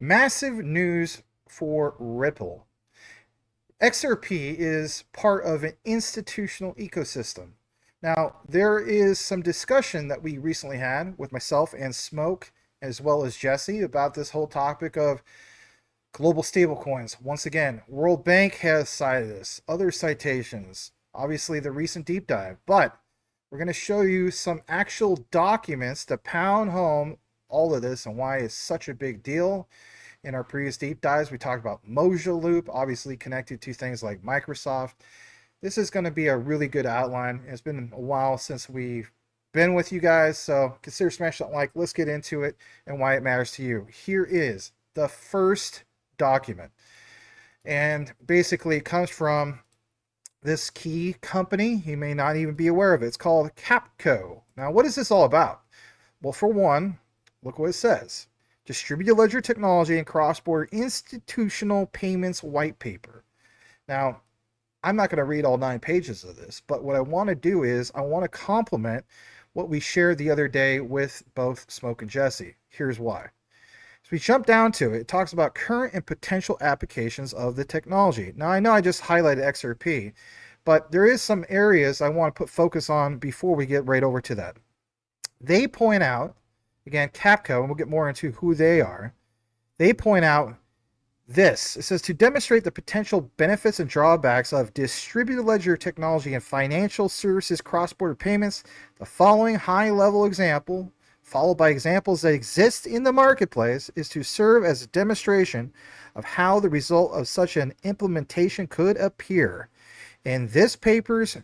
Massive news for Ripple. XRP is part of an institutional ecosystem. Now, there is some discussion that we recently had with myself and Smoke, as well as Jesse, about this whole topic of global stablecoins. Once again, World Bank has cited this, other citations, obviously the recent deep dive, but we're going to show you some actual documents to pound home all of this and why it's such a big deal. In our previous deep dives, we talked about Mojo Loop, obviously connected to things like Microsoft. This is going to be a really good outline. It's been a while since we've been with you guys, so consider smashing that like. Let's get into it and why it matters to you. Here is the first document, and basically it comes from this key company. You may not even be aware of it. It's called Capco. Now, what is this all about? Well, for one, look what it says. Distributed Ledger Technology and Cross-Border Institutional Payments White Paper. Now, I'm not going to read all 9 pages of this, but what I want to do is I want to complement what we shared the other day with both Smoke and Jesse. Here's why. As we jump down to it, it talks about current and potential applications of the technology. Now, I know I just highlighted XRP, but there is some areas I want to put focus on before we get right over to that. They point out, again, Capco, and we'll get more into who they are, they point out this. It says, to demonstrate the potential benefits and drawbacks of distributed ledger technology and financial services cross-border payments, the following high-level example, followed by examples that exist in the marketplace, is to serve as a demonstration of how the result of such an implementation could appear. In this paper's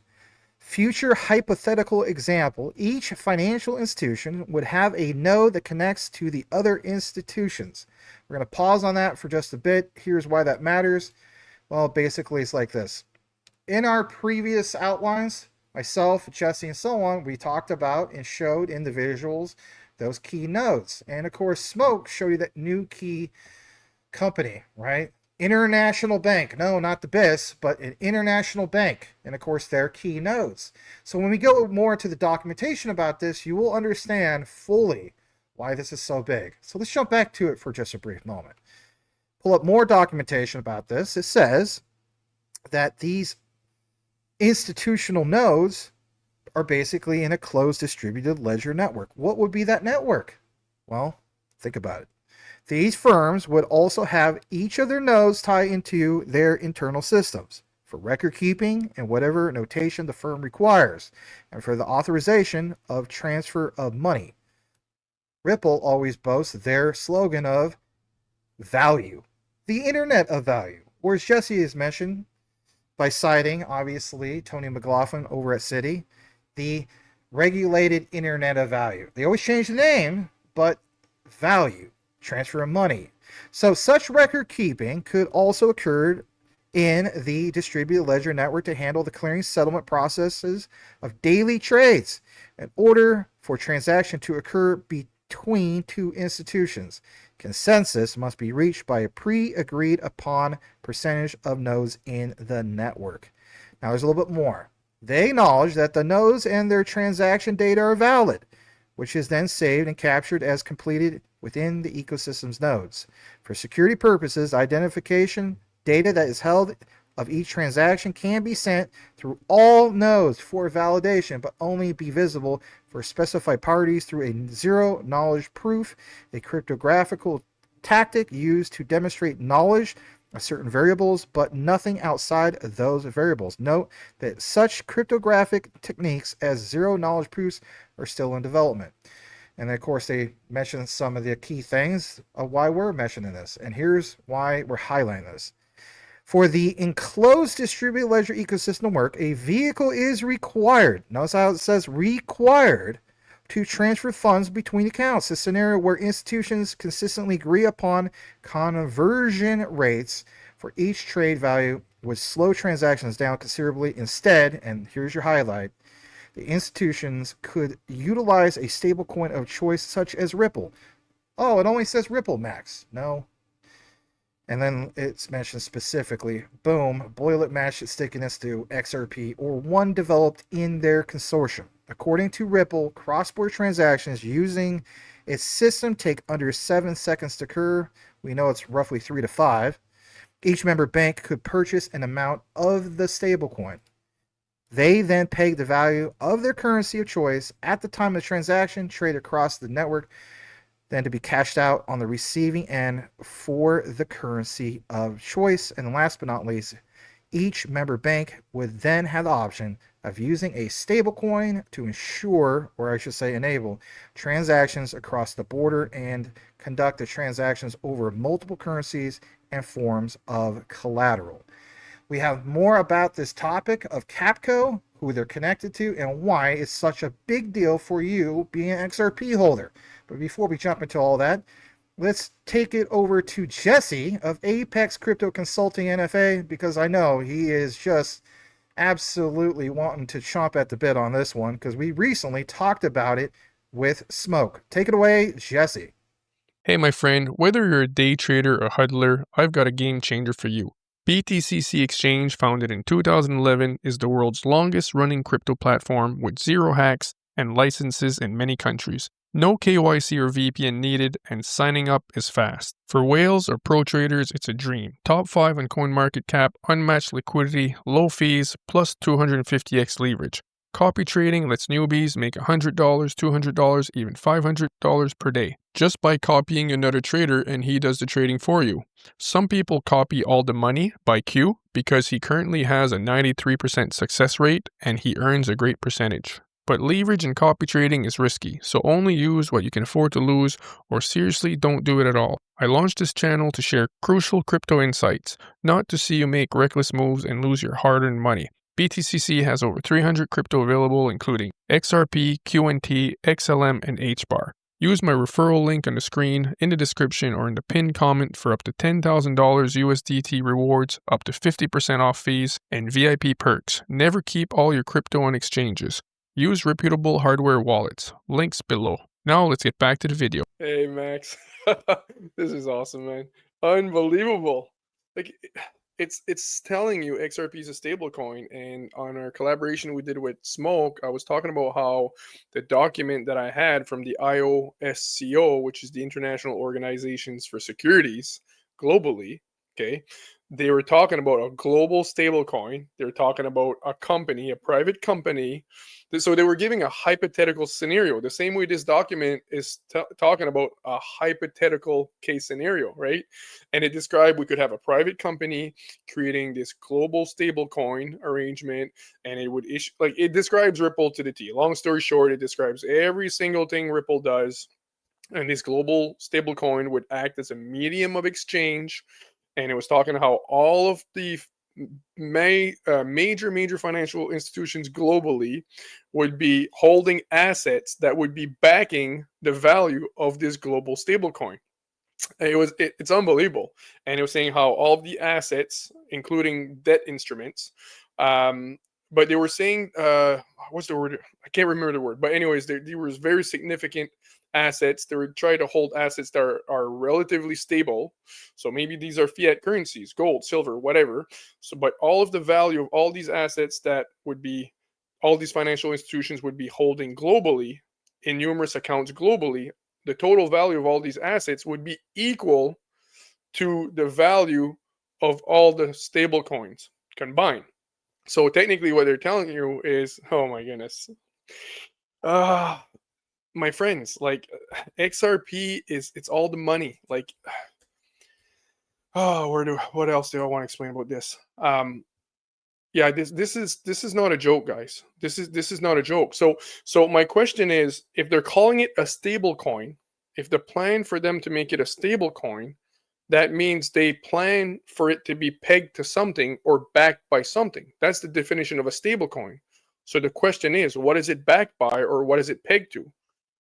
future hypothetical example, each financial institution would have a node that connects to the other institutions. We're going to pause on that for just a bit. Here's why that matters. Well, basically, it's like this. In our previous outlines, myself, Jesse, and so on, we talked about and showed in the visuals those key nodes. And of course, Smoke showed you that new key company, right? International bank. No, not the BIS, but an international bank. And of course, their key nodes. So when we go more into the documentation about this, you will understand fully why this is so big. So let's jump back to it for just a brief moment. Pull up more documentation about this. It says that these institutional nodes are basically in a closed distributed ledger network. What would be that network? Well, think about it. These firms would also have each of their nodes tie into their internal systems for record keeping and whatever notation the firm requires, and for the authorization of transfer of money. Ripple always boasts their slogan of value, the internet of value, or as Jesse has mentioned by citing, obviously, Tony McLaughlin over at Citi, the regulated internet of value. They always change the name, but value, transfer of money. So such record keeping could also occur in the distributed ledger network to handle the clearing settlement processes of daily trades in order for transaction to occur between two institutions. Consensus must be reached by a pre-agreed upon percentage of nodes in the network. Now there's a little bit more. They acknowledge that the nodes and their transaction data are valid, which is then saved and captured as completed within the ecosystem's nodes. For security purposes, identification data that is held of each transaction can be sent through all nodes for validation, but only be visible for specified parties through a zero-knowledge proof, a cryptographic tactic used to demonstrate knowledge of certain variables, but nothing outside of those variables. Note that such cryptographic techniques as zero-knowledge proofs are still in development. And then, of course, they mention some of the key things of why we're mentioning this. And here's why we're highlighting this. For the enclosed distributed ledger ecosystem to work, a vehicle is required. Notice how it says required to transfer funds between accounts. A scenario where institutions consistently agree upon conversion rates for each trade value would slow transactions down considerably. Instead, and here's your highlight, the institutions could utilize a stablecoin of choice such as Ripple. Oh, it only says Ripple, Max. No. And then it's mentioned specifically, boom, boil it, mash it, stickiness to XRP, or one developed in their consortium. According to Ripple, cross-border transactions using Its system take under 7 seconds to occur. We know it's roughly 3 to 5. Each member bank could purchase an amount of the stablecoin. They then peg the value of their currency of choice at the time of the transaction, trade across the network, then to be cashed out on the receiving end for the currency of choice. And last but not least, each member bank would then have the option of using a stablecoin to ensure, or I should say enable, transactions across the border and conduct the transactions over multiple currencies and forms of collateral. We have more about this topic of Capco, who they're connected to, and why it's such a big deal for you being an XRP holder. But before we jump into all that, let's take it over to Jesse of Apex Crypto Consulting NFA, because I know he is just absolutely wanting to chomp at the bit on this one, because we recently talked about it with Smoke. Take it away, Jesse. Hey my friend, whether you're a day trader or huddler, I've got a game changer for you. BTCC Exchange, founded in 2011, is the world's longest running crypto platform with zero hacks and licenses in many countries. No KYC or VPN needed, and signing up is fast. For whales or pro traders, it's a dream. Top 5 on CoinMarketCap, unmatched liquidity, low fees, plus 250x leverage. Copy trading lets newbies make $100, $200, even $500 per day, just by copying another trader and he does the trading for you. Some people copy all the money by Q because he currently has a 93% success rate and he earns a great percentage. But leverage and copy trading is risky, so only use what you can afford to lose, or seriously don't do it at all. I launched this channel to share crucial crypto insights, not to see you make reckless moves and lose your hard-earned money. BTCC has over 300 crypto available, including XRP, QNT, XLM, and HBAR. Use my referral link on the screen, in the description, or in the pinned comment for up to $10,000 USDT rewards, up to 50% off fees, and VIP perks. Never keep all your crypto on exchanges. Use reputable hardware wallets. Links below. Now let's get back to the video. Hey Max, this is awesome, man. Unbelievable. Like it's telling you XRP is a stable coin, and on our collaboration we did with Smoke, I was talking about how the document that I had from the IOSCO, which is the International Organizations for Securities globally, okay, they were talking about a global stable coin. They're talking about a company, a private company. So they were giving a hypothetical scenario, the same way this document is talking about a hypothetical case scenario, right? And it described we could have a private company creating this global stable coin arrangement, and it would issue, like, it describes Ripple to the T. Long story short, it describes every single thing Ripple does, and this global stable coin would act as a medium of exchange. And it was talking how all of the major financial institutions globally would be holding assets that would be backing the value of this global stablecoin. It's unbelievable. And it was saying how all of the assets, including debt instruments, but they were saying what's the word? I can't remember the word. But anyways, there was very significant assets. They were trying to hold assets that are relatively stable. So maybe these are fiat currencies, gold, silver, whatever. So, but all of the value of all these assets that would be, all these financial institutions would be holding globally in numerous accounts globally, the total value of all these assets would be equal to the value of all the stable coins combined. So technically what they're telling you is, oh my goodness. My friends, like, XRP it's all the money. Like, what else do I want to explain about this? Yeah, this is not a joke, guys. This is not a joke. So my question is, if they're calling it a stable coin, if the plan for them to make it a stable coin, that means they plan for it to be pegged to something or backed by something. That's the definition of a stable coin. So the question is, what is it backed by, or what is it pegged to?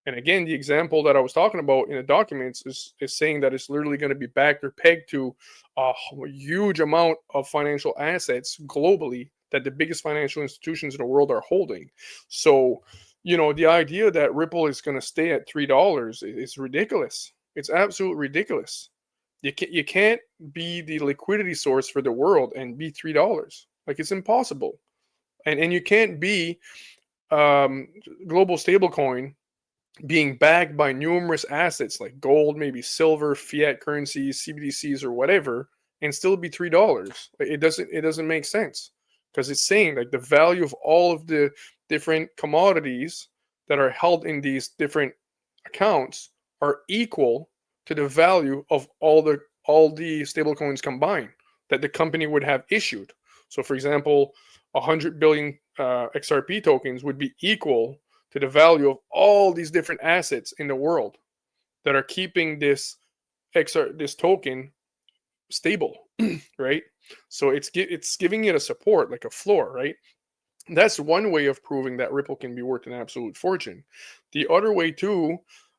And again, the example that I was talking about in the documents is saying that it's literally going to be backed or pegged to a huge amount of financial assets globally that the biggest financial institutions in the world are holding. So, the idea that Ripple is going to stay at $3 is ridiculous. It's absolutely ridiculous. You can't be the liquidity source for the world and be $3. Like, it's impossible. And you can't be global stablecoin being backed by numerous assets like gold, maybe silver, fiat currencies, CBDCs, or whatever, and still be $3. It doesn't make sense, because it's saying like the value of all of the different commodities that are held in these different accounts are equal to the value of all the stable coins combined that the company would have issued. So, for example, 100 billion XRP tokens would be equal to the value of all these different assets in the world that are keeping this this token stable, right? So it's giving it a support, like a floor, right? That's one way of proving that Ripple can be worth an absolute fortune. The other way too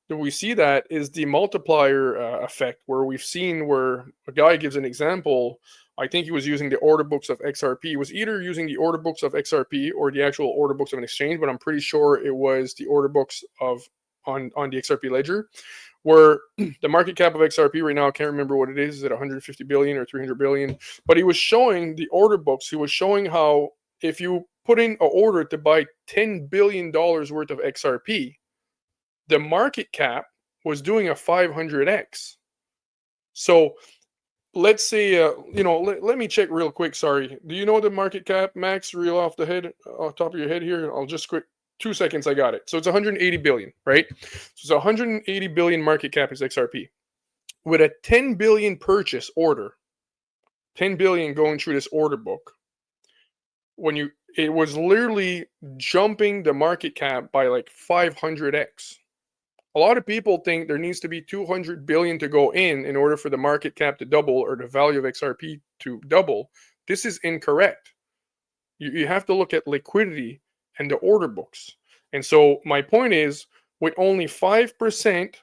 that we see that is the multiplier effect, where we've seen where a guy gives an example. I think he was using the order books of XRP. He was either using the order books of XRP or the actual order books of an exchange, but I'm pretty sure it was the order books of on the XRP ledger, where the market cap of XRP right now, I can't remember what it is it 150 billion or 300 billion? But he was showing the order books. He was showing how if you put in an order to buy $10 billion worth of XRP, the market cap was doing a 500x. So let's say, let me check real quick. Sorry. Do you know the market cap, Max, real off top of your head here? I'll just quick 2 seconds. I got it. So it's 180 billion, right? So it's 180 billion market cap is XRP. With a 10 billion purchase order, 10 billion going through this order book, it was literally jumping the market cap by like 500x. A lot of people think there needs to be 200 billion to go in order for the market cap to double or the value of XRP to double. This is incorrect. You have to look at liquidity and the order books. And so my point is, with only 5%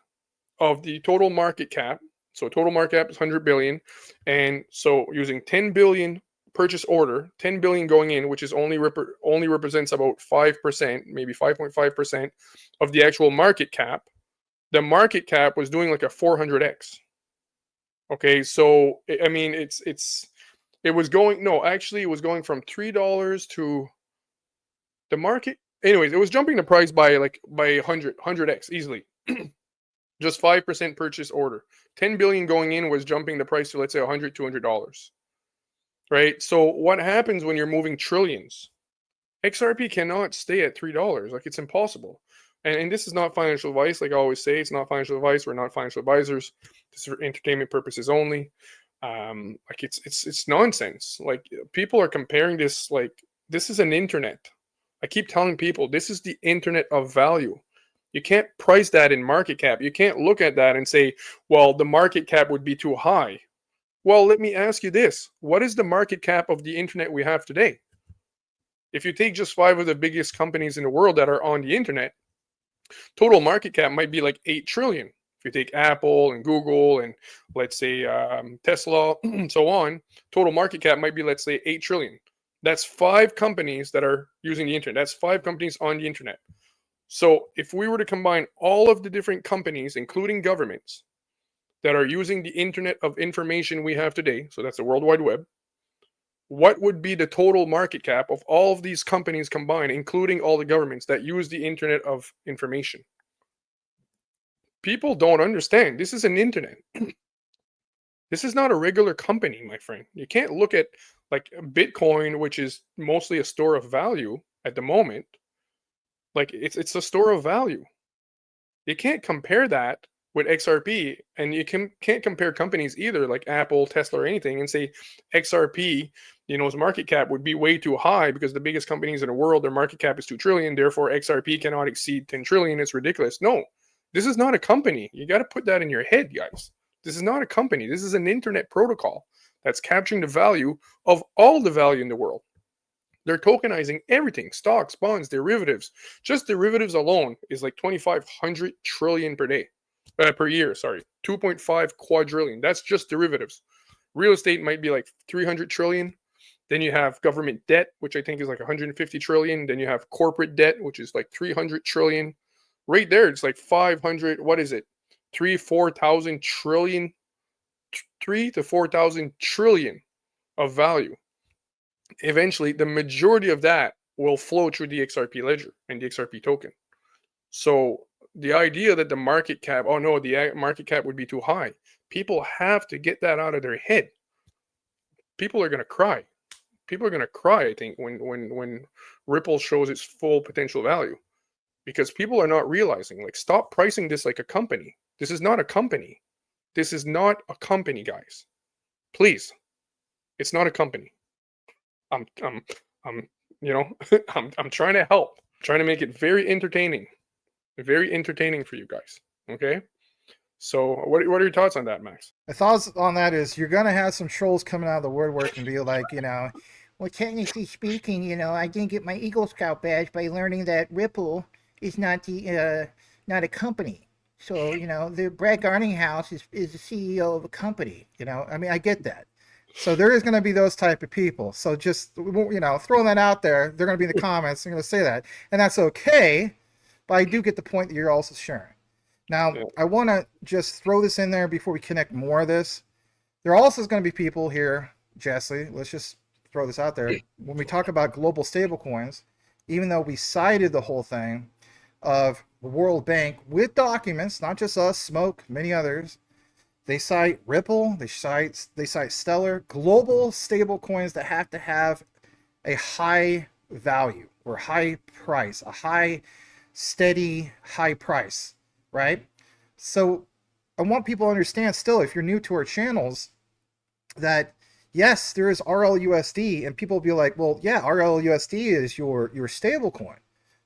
of the total market cap, so total market cap is 100 billion, and so using 10 billion purchase order, 10 billion going in, which is only represents about 5%, maybe 5.5% of the actual market cap. The market cap was doing like a 400x. Okay, so I mean, it was going, no, actually it was going from $3 to the market. Anyways, it was jumping the price by 100x easily. Just 5% purchase order. 10 billion going in was jumping the price to, let's say, $100, $200. Right? So what happens when you're moving trillions? XRP cannot stay at $3. Like, it's impossible. And this is not financial advice. Like I always say, it's not financial advice. We're not financial advisors. This is for entertainment purposes only. Like it's nonsense. Like, people are comparing this, like, this is an internet. I keep telling people this is the internet of value. You can't price that in market cap. You can't look at that and say, well, the market cap would be too high. Well, let me ask you this. What is the market cap of the internet we have today? If you take just 5 of the biggest companies in the world that are on the internet, total market cap might be like 8 trillion. If you take Apple and Google and, let's say, Tesla and so on, total market cap might be, let's say, 8 trillion. That's 5 companies that are using the internet. That's 5 companies on the internet. So if we were to combine all of the different companies, including governments, that are using the internet of information we have today, so that's the World Wide Web, what would be the total market cap of all of these companies combined, including all the governments that use the internet of information? People don't understand. This is an internet. This is not a regular company, my friend. You can't look at like Bitcoin, which is mostly a store of value at the moment. Like, it's a store of value. You can't compare that with XRP, and you can't compare companies either, like Apple, Tesla, or anything, and say XRP, its market cap would be way too high because the biggest companies in the world, their market cap is 2 trillion, therefore XRP cannot exceed 10 trillion. It's ridiculous. No, this is not a company. You got to put that in your head, guys. This is not a company. This is an internet protocol that's capturing the value of all the value in the world. They're tokenizing everything: stocks, bonds, derivatives. Just derivatives alone is like 2,500 trillion per year. Sorry, 2.5 quadrillion. That's just derivatives. Real estate might be like 300 trillion. Then you have government debt, which I think is like 150 trillion. Then you have corporate debt, which is like 300 trillion. Right there, it's like 500. What is it? 4,000 trillion. 3 to 4,000 trillion of value. Eventually, the majority of that will flow through the XRP ledger and the XRP token. So the idea that the market cap, oh no, the market cap would be too high. People have to get that out of their head. People are going to cry. People are going to cry, I think, when Ripple shows its full potential value, because people are not realizing, like, stop pricing this like a company. This is not a company. This is not a company, guys. Please. It's not a company. I'm you know, I'm trying to help. I'm trying to make it very entertaining for you guys. Okay? So, what are your thoughts on that, Max? My thoughts on that is you're going to have some trolls coming out of the woodwork and be like, well, technically speaking, I didn't get my Eagle Scout badge by learning that Ripple is not a company. So, the Brad Garninghouse is the CEO of a company. I mean, I get that. So there is going to be those type of people. So just, throwing that out there, they're going to be in the comments. They're going to say that. And that's okay. But I do get the point that you're also sharing. Now, Yeah. I want to just throw this in there before we connect more of this. There also is going to be people here, Jesse, let's just throw this out there. When we talk about global stablecoins, even though we cited the whole thing of the World Bank with documents, not just us, Smoke, many others, they cite Ripple, they cite Stellar, global stablecoins that have to have a high value or high price, a high, steady, high price, right? So I want people to understand still, if you're new to our channels, that yes, there is RLUSD, and people will be like, well, yeah, RLUSD is your stable coin,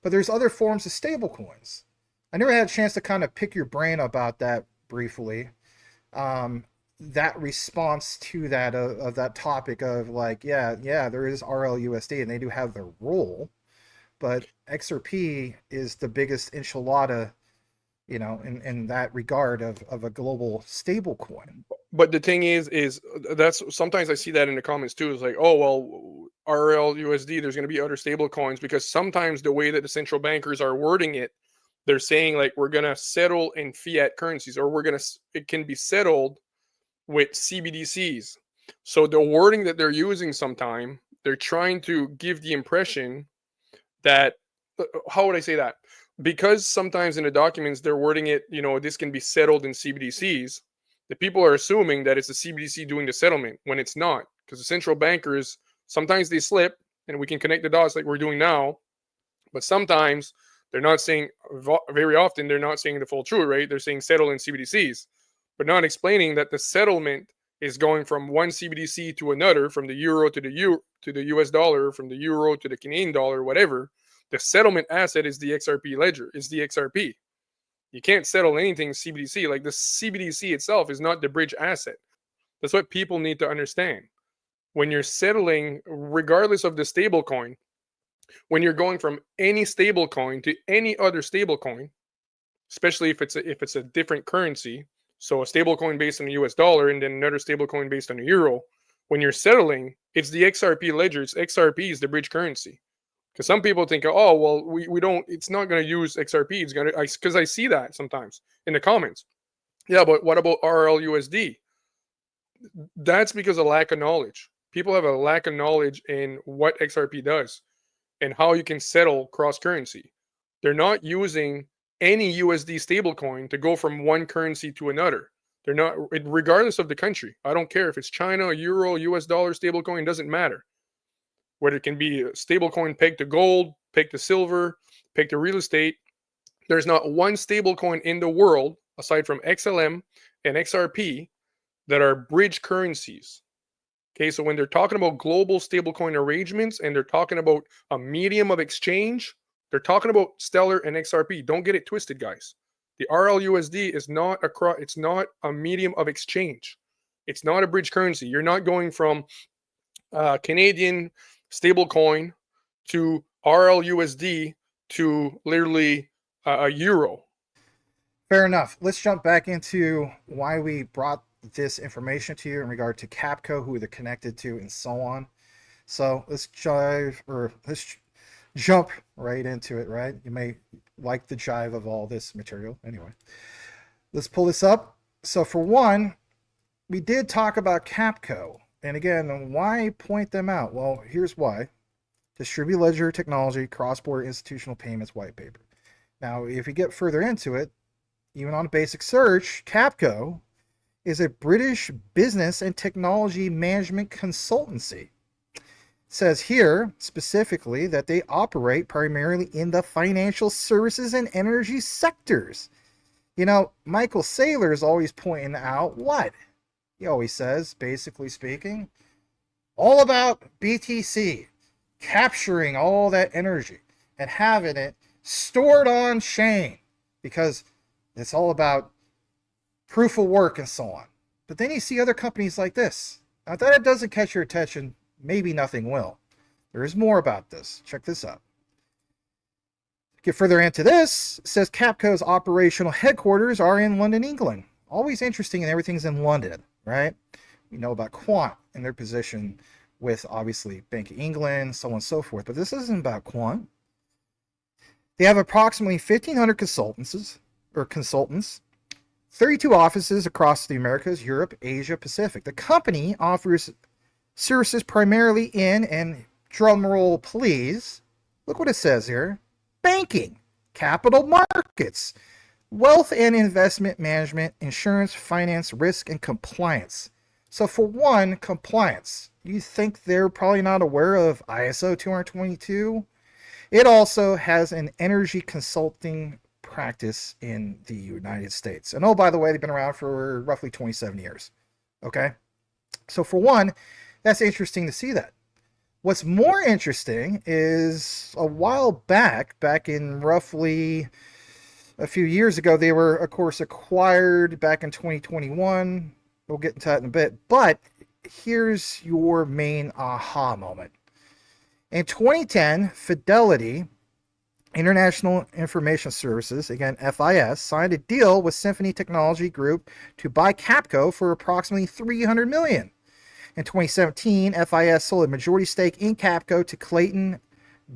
but there's other forms of stable coins. I never had a chance to kind of pick your brain about that briefly. That response to that of that topic of like, yeah, there is RLUSD and they do have their role, but XRP is the biggest enchilada, in that regard of a global stable coin. But the thing is that's sometimes I see that in the comments too. It's like, oh well, RLUSD, there's going to be other stable coins, because sometimes the way that the central bankers are wording it, they're saying like, we're going to settle in fiat currencies, or it can be settled with CBDCs. So the wording that they're using, sometime they're trying to give the impression that, how would I say that? Because sometimes in the documents they're wording it, this can be settled in CBDCs. The people are assuming that it's the CBDC doing the settlement, when it's not, because the central bankers, sometimes they slip, and we can connect the dots like we're doing now, but sometimes they're not saying, very often they're not saying the full truth, right? They're saying settle in CBDCs, but not explaining that the settlement is going from one CBDC to another, from the euro to the US dollar, from the euro to the Canadian dollar, whatever. The settlement asset is the XRP ledger, is the XRP. You can't settle anything CBDC. Like, the CBDC itself is not the bridge asset. That's what people need to understand. When you're settling, regardless of the stable coin, when you're going from any stable coin to any other stable coin, especially if it's a different currency, so a stable coin based on the US dollar and then another stable coin based on the euro, when you're settling, it's the XRP ledger. It's XRP is the bridge currency. Because some people think, oh, well, we don't, it's not going to use XRP. It's going to, because I see that sometimes in the comments. Yeah, but what about RLUSD? That's because of lack of knowledge. People have a lack of knowledge in what XRP does and how you can settle cross currency. They're not using any USD stablecoin to go from one currency to another. They're not, regardless of the country. I don't care if it's China, Euro, US dollar stablecoin, doesn't matter. Whether it can be a stablecoin pegged to gold, pegged to silver, pegged to real estate. There's not one stablecoin in the world, aside from XLM and XRP, that are bridge currencies. Okay, so when they're talking about global stablecoin arrangements and they're talking about a medium of exchange, they're talking about Stellar and XRP. Don't get it twisted, guys. The RLUSD is not it's not a medium of exchange. It's not a bridge currency. You're not going from Canadian stablecoin to RLUSD to literally a euro. Fair enough. Let's jump back into why we brought this information to you in regard to Capco, who they're connected to, and so on. So let's jump right into it, right? You may like the jive of all this material. Anyway, let's pull this up. So for one, we did talk about Capco. And again, why point them out? Well, here's why. Distributed Ledger Technology Cross-Border Institutional Payments White Paper. Now, if you get further into it, even on a basic search, Capco is a British business and technology management consultancy. It says here specifically that they operate primarily in the financial services and energy sectors. You know, Michael Saylor is always pointing out what? He always says, basically speaking, all about BTC, capturing all that energy and having it stored on chain, because it's all about proof of work and so on. But then you see other companies like this. Now, if that doesn't catch your attention, maybe nothing will. There is more about this. Check this out. Get further into this, it says Capco's operational headquarters are in London, England. Always interesting, and everything's in London, right? We know about Quant and their position with, obviously, Bank of England, so on and so forth. But this isn't about Quant. They have approximately 1,500 consultants, 32 offices across the Americas, Europe, Asia, Pacific. The company offers services primarily in, and drum roll please, look what it says here, banking, capital markets, wealth and investment management, insurance, finance, risk, and compliance. So for one, compliance. You think they're probably not aware of ISO 222? It also has an energy consulting practice in the United States. And oh, by the way, they've been around for roughly 27 years. Okay? So for one, that's interesting to see that. What's more interesting is a while back in roughly a few years ago, they were, of course, acquired back in 2021. We'll get into that in a bit. But here's your main aha moment. In 2010, Fidelity International Information Services, again FIS, signed a deal with Symphony Technology Group to buy Capco for approximately $300 million. In 2017, FIS sold a majority stake in Capco to Clayton,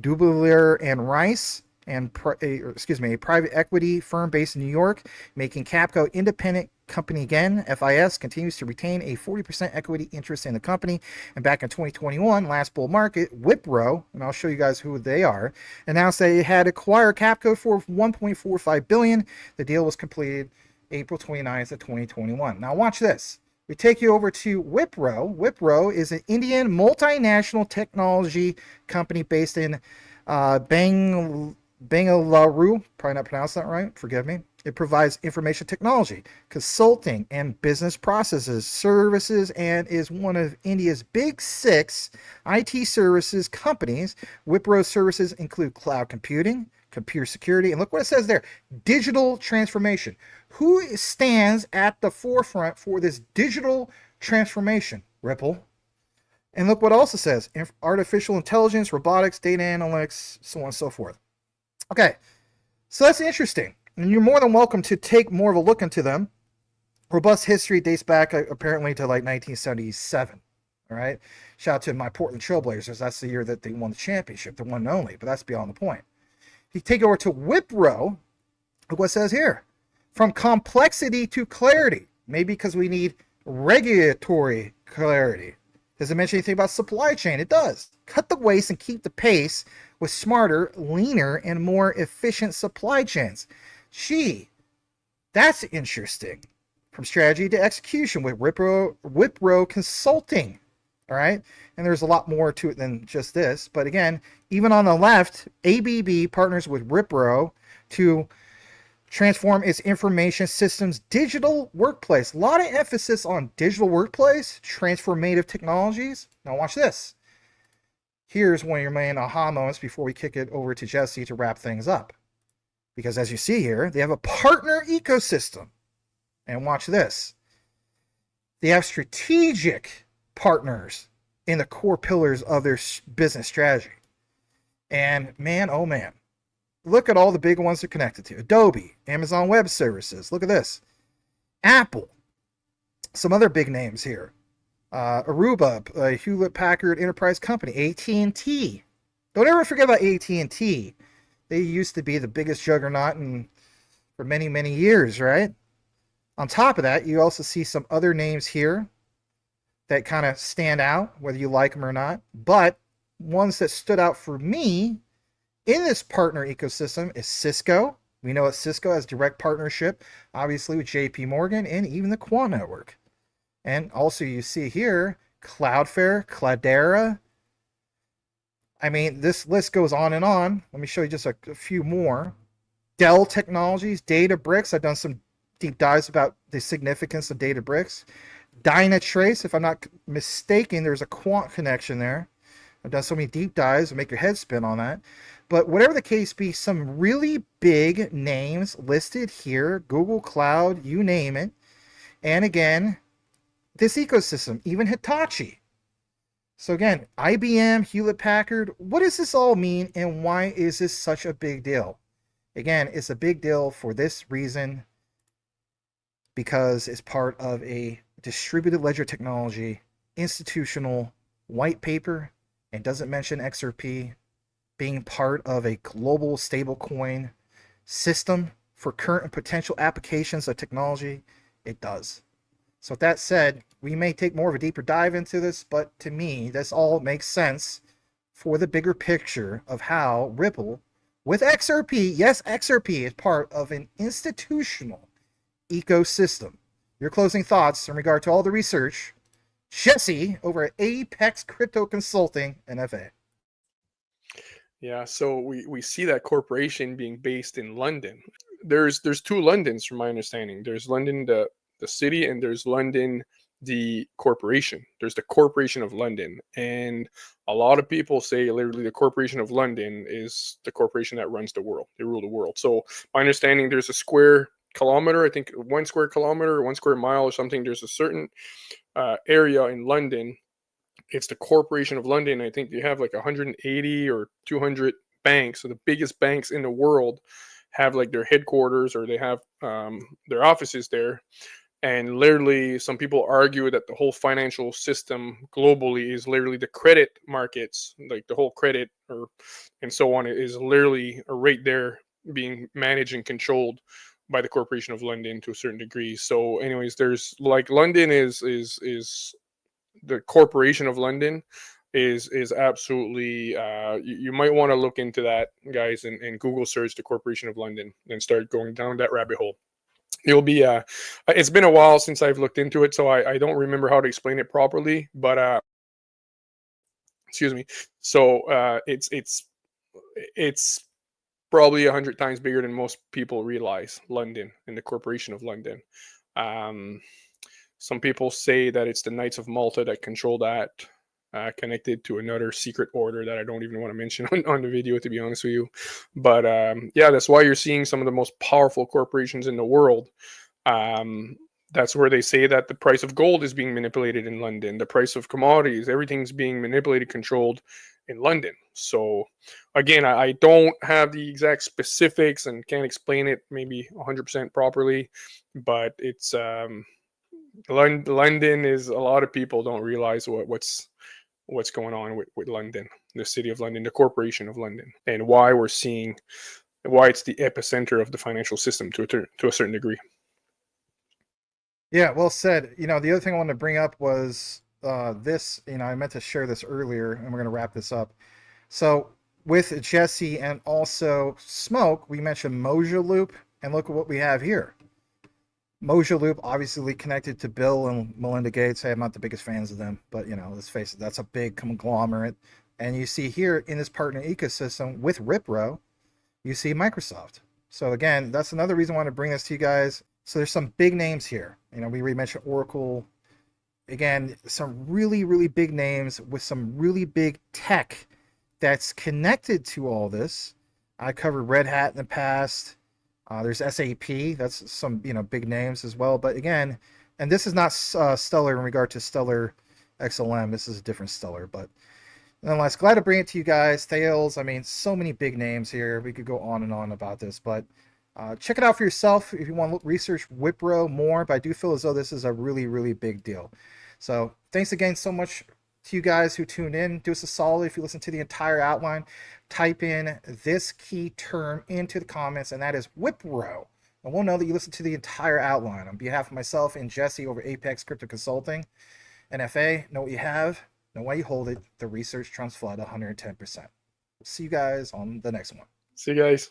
Dubilier and Rice, and a private equity firm based in New York, making Capco independent company again. FIS continues to retain a 40% equity interest in the company. And back in 2021, last bull market, Wipro, and I'll show you guys who they are, announced that it had acquired Capco for $1.45 billion. The deal was completed April 29th of 2021. Now watch this. We take you over to Wipro. Wipro is an Indian multinational technology company based in Bengaluru, probably not pronounced that right, forgive me. It provides information technology, consulting, and business processes, services, and is one of India's big 6 IT services companies. Wipro's services include cloud computing, computer security, and look what it says there, digital transformation. Who stands at the forefront for this digital transformation? Ripple. And look what else it says, artificial intelligence, robotics, data analytics, so on and so forth. Okay, so that's interesting. And you're more than welcome to take more of a look into them. Robust history dates back apparently to like 1977. All right. Shout out to my Portland Trailblazers. That's the year that they won the championship, the one and only, but that's beyond the point. If you take over to Wipro, look what it says here. From complexity to clarity. Maybe because we need regulatory clarity. Does it mention anything about supply chain? It does. Cut the waste and keep the pace with smarter, leaner, and more efficient supply chains. Gee, that's interesting. From strategy to execution with Wipro Consulting. All right. And there's a lot more to it than just this. But again, even on the left, ABB partners with Wipro to transform its information systems digital workplace. A lot of emphasis on digital workplace, transformative technologies. Now watch this. Here's one of your main aha moments before we kick it over to Jesse to wrap things up. Because as you see here, they have a partner ecosystem. And watch this. They have strategic partners in the core pillars of their business strategy. And man, oh man, look at all the big ones they're connected to. Adobe, Amazon Web Services. Look at this. Apple. Some other big names here. Aruba, a Hewlett-Packard Enterprise company. AT&T. Don't ever forget about AT&T. They used to be the biggest juggernaut for many, many years, right? On top of that, you also see some other names here that kind of stand out, whether you like them or not. But ones that stood out for me in this partner ecosystem is Cisco, We know that Cisco has direct partnership, obviously, with JP Morgan and even the Quant Network. And also you see here, Cloudflare, Cloudera. I mean, this list goes on and on. Let me show you just a few more. Dell Technologies, Databricks. I've done some deep dives about the significance of Databricks. Dynatrace, if I'm not mistaken, there's a quant connection there. I've done so many deep dives and make your head spin on that. But whatever the case be, some really big names listed here, Google Cloud, you name it. And again, this ecosystem, even Hitachi. So again, IBM, Hewlett Packard, what does this all mean and why is this such a big deal? Again, it's a big deal for this reason, because it's part of a distributed ledger technology institutional white paper, and doesn't mention XRP being part of a global stablecoin system for current and potential applications of technology. It does. So with that said, we may take more of a deeper dive into this, but to me, this all makes sense for the bigger picture of how Ripple, with XRP, yes, XRP is part of an institutional ecosystem. Your closing thoughts in regard to all the research, Jesse over at Apex Crypto Consulting and FA. Yeah, so we see that corporation being based in London. There's two Londons from my understanding. There's London the city, and there's London the corporation. There's the Corporation of London, and a lot of people say literally the Corporation of London is the corporation that runs the world. They rule the world. So my understanding, there's a square kilometer, I think 1 square kilometer, 1 square mile or something. There's a certain area in London. It's the Corporation of London. I think they have like 180 or 200 banks. So the biggest banks in the world have like their headquarters, or they have their offices there. And literally, some people argue that the whole financial system globally is literally the credit markets, like the whole credit or and so on, is literally right there being managed and controlled by the Corporation of London to a certain degree. So, anyways, there's like London is the Corporation of London is absolutely you might want to look into that, guys, and Google search the Corporation of London and start going down that rabbit hole. It'll be it's been a while since I've looked into it, so I don't remember how to explain it properly, but excuse me. So it's probably 100 times bigger than most people realize. London and the Corporation of London. um some people say that it's the Knights of Malta that control that, connected to another secret order that I don't even want to mention on the video, to be honest with you. But yeah, that's why you're seeing some of the most powerful corporations in the world. That's where they say that the price of gold is being manipulated in London, the price of commodities, everything's being manipulated, controlled in London. So again, I don't have the exact specifics and can't explain it maybe 100% properly, but it's London is, a lot of people don't realize what's going on with London, the city of London, the Corporation of London, and why we're seeing why it's the epicenter of the financial system to a certain degree. Yeah, well said. The other thing I wanted to bring up was this. I meant to share this earlier, and we're going to wrap this up. So with Jesse and also Smoke, we mentioned Moja Loop, and look at what we have here. Moja Loop, obviously connected to Bill and Melinda Gates. Hey, I'm not the biggest fans of them, but let's face it, that's a big conglomerate. And you see here in this partner ecosystem with Wipro, you see Microsoft. So again, that's another reason I want to bring this to you guys. So there's some big names here. We already mentioned Oracle. Again, some really, really big names with some really big tech that's connected to all this. I covered Red Hat in the past. There's SAP. That's some big names as well. But again, and this is not Stellar in regard to Stellar XLM. This is a different Stellar. But nonetheless, glad to bring it to you guys. Thales. I mean, so many big names here. We could go on and on about this, but check it out for yourself if you want to research Wipro more. But I do feel as though this is a really, really big deal. So thanks again so much to you guys who tuned in. Do us a solid if you listen to the entire outline. Type in this key term into the comments, and that is Wipro. And we'll know that you listened to the entire outline. On behalf of myself and Jesse over Apex Crypto Consulting and FA, know what you have, know why you hold it. The research trumps flood 110%. See you guys on the next one. See you guys.